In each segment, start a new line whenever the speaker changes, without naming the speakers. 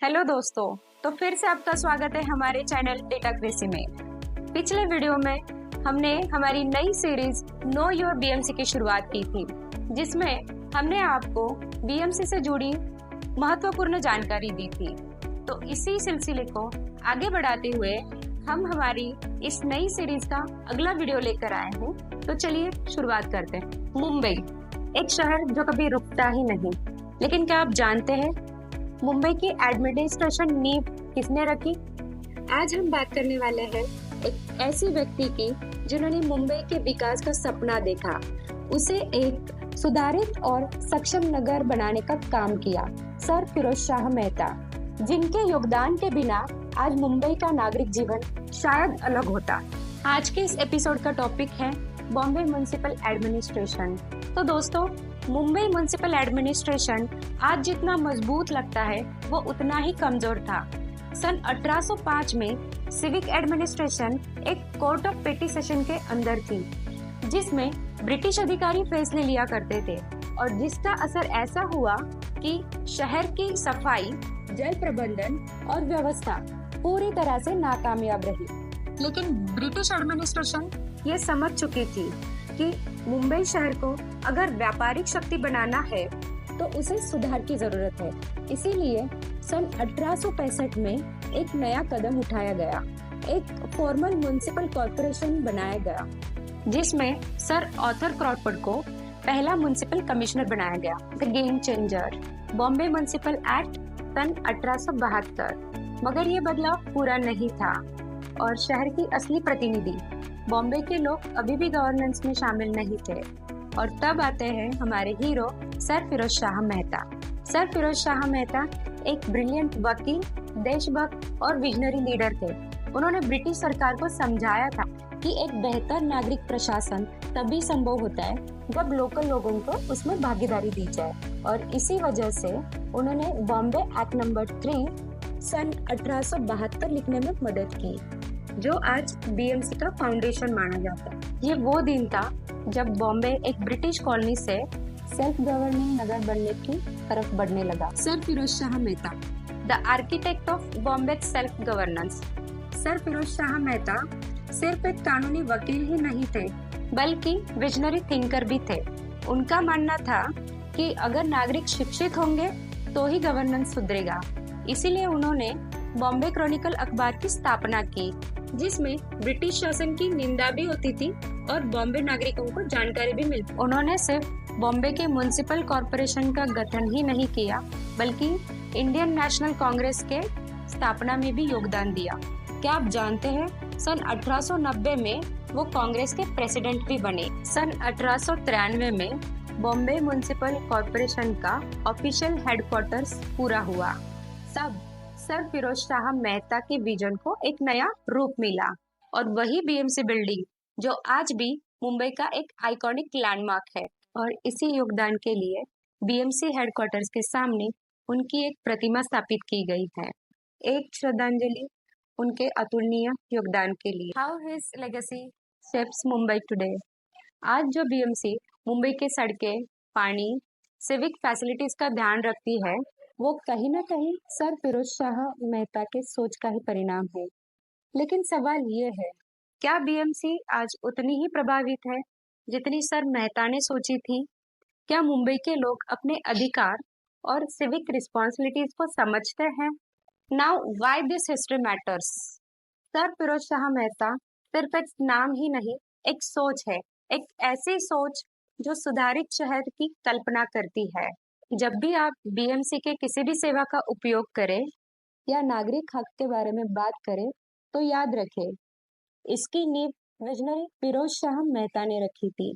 Hello दोस्तों, तो फिर से आपका स्वागत है हमारे चैनल डेटाक्रेसी में। पिछले वीडियो में हमने हमारी नई सीरीज नो योर बीएमसी की शुरुआत की थी, जिसमें हमने आपको बीएमसी से जुड़ी महत्वपूर्ण जानकारी दी थी। तो इसी सिलसिले को आगे बढ़ाते हुए हम हमारी इस नई सीरीज का अगला वीडियो लेकर आए हैं। तो चलिए शुरुआत करते हैं। मुंबई एक शहर जो कभी रुकता ही नहीं, लेकिन क्या आप जानते हैं मुंबई की एडमिनिस्ट्रेशन नींव किसने रखी? आज हम बात करने वाले हैं एक ऐसी व्यक्ति की जिन्होंने मुंबई के विकास का सपना देखा, उसे एक सुधारित और सक्षम नगर बनाने का काम किया। सर फिरोज शाह मेहता, जिनके योगदान के बिना आज मुंबई का नागरिक जीवन शायद अलग होता। आज के इस एपिसोड का टॉपिक है बॉम्बे म्युनिसिपल एडमिनिस्ट्रेशन। तो दोस्तों, मुंबई म्युनिसिपल एडमिनिस्ट्रेशन आज जितना मजबूत लगता है वो उतना ही कमजोर था। सन 1805 में सिविक एडमिनिस्ट्रेशन एक कोर्ट ऑफ पेटी सेशन के अंदर थी, जिसमें ब्रिटिश अधिकारी फैसले लिया करते थे और जिसका असर ऐसा हुआ कि शहर की सफाई, जल प्रबंधन और व्यवस्था पूरी तरह से नाकामयाब रही। लेकिन ब्रिटिश एडमिनिस्ट्रेशन ये समझ चुकी थी कि मुंबई शहर को अगर व्यापारिक शक्ति बनाना है तो उसे सुधार की जरूरत है। इसीलिए सन 1865 में एक नया कदम उठाया गया, एक फॉर्मल म्युनिसिपल कॉर्पोरेशन बनाया गया, जिसमें सर आर्थर क्रॉफोर्ड को पहला म्युनिसिपल कमिश्नर बनाया गया। The game changer, Bombay municipal act सन 1872। मगर ये बदलाव पूरा नहीं था और शहर की असली प्रतिनिधि बॉम्बे के लोग अभी भी गवर्नेंस में शामिल नहीं थे। और तब आते हैं हमारे hero sir Firoz Shah Mehta. Sir Firoz Shah Mehta एक ब्रिलियंट वकील, देशभक्त और विजनरी लीडर थे। उन्होंने ब्रिटिश सरकार को समझाया था कि एक बेहतर नागरिक प्रशासन तभी संभव होता है जब लोकल लोगों को उसमें भागीदारी दी जाए। और इसी वजह से उन्होंने बॉम्बे एक्ट नंबर 3 सन 1872 लिखने में मदद की, जो आज बीएमसी का फाउंडेशन माना जाता है। ये वो दिन था जब बॉम्बे एक ब्रिटिश कॉलोनी से सेल्फ गवर्निंग नगर बनने की तरफ बढ़ने लगा। Sir Firoz Shah Mehta, the architect of Bombay self governance. Sir Firoz Shah Mehta सिर्फ एक कानूनी वकील ही नहीं थे, बल्कि विजनरी थिंकर भी थे। उनका मानना था कि अगर नागरिक शिक्षित होंगे तो ही गवर्नेंस सुधरेगा। इसीलिए उन्होंने बॉम्बे क्रॉनिकल अखबार की स्थापना की, जिसमें ब्रिटिश शासन की निंदा भी होती थी और बॉम्बे नागरिकों को जानकारी भी मिलती। उन्होंने सिर्फ बॉम्बे के म्युनिसिपल कॉर्पोरेशन का गठन ही नहीं किया, बल्कि इंडियन नेशनल कांग्रेस के स्थापना में भी योगदान दिया। क्या आप जानते हैं सन 1890 में वो कांग्रेस के प्रेसिडेंट भी बने। सन 1893 में बॉम्बे म्युनिसिपल कॉर्पोरेशन का ऑफिशियल हेडक्वार्टर्स पूरा हुआ। तब सर फिरोज शाह मेहता के विजन को एक नया रूप मिला और वही बीएमसी बिल्डिंग जो आज भी मुंबई का एक आइकॉनिक लैंडमार्क है। और इसी योगदान के लिए बीएमसी हेडक्वार्टर्स के सामने उनकी एक प्रतिमा स्थापित की गई है, एक श्रद्धांजलि उनके अतुलनीय योगदान के लिए। How his legacy shapes Mumbai today. आज जो बीएमसी मुंबई के सड़कें, पानी, सिविक फैसिलिटीज का ध्यान रखती है, वो कहीं ना कहीं सर फिरोज शाह मेहता के सोच का ही परिणाम है। लेकिन सवाल ये है, क्या बीएमसी आज उतनी ही प्रभावित है जितनी सर मेहता ने सोची थी? क्या मुंबई के लोग अपने अधिकार और सिविक रिस्पॉन्सिबिलिटीज को समझते हैं? Now why this history matters. Sir Firoz Shah Mehta सिर्फ एक नाम ही नहीं, एक सोच है, एक ऐसी सोच जो सुधारित शहर की कल्पना करती है। जब भी आप बीएमसी के किसी भी सेवा का उपयोग करें या नागरिक हक के बारे में बात करें, तो याद रखें, इसकी नींव विजनरी फिरोज शाह मेहता ने रखी थी।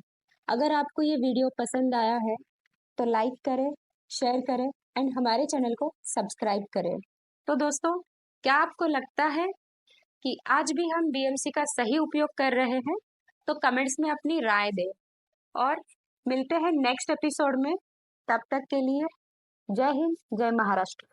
अगर आपको ये वीडियो पसंद आया है तो लाइक करें, शेयर करें एंड हमारे चैनल को सब्सक्राइब करें। तो दोस्तों, क्या आपको लगता है कि आज भी हम बीएमसी का सही उपयोग कर रहे हैं? तो कमेंट्स में अपनी राय दें और मिलते हैं नेक्स्ट एपिसोड में। तब तक के लिए जय हिंद, जय महाराष्ट्र।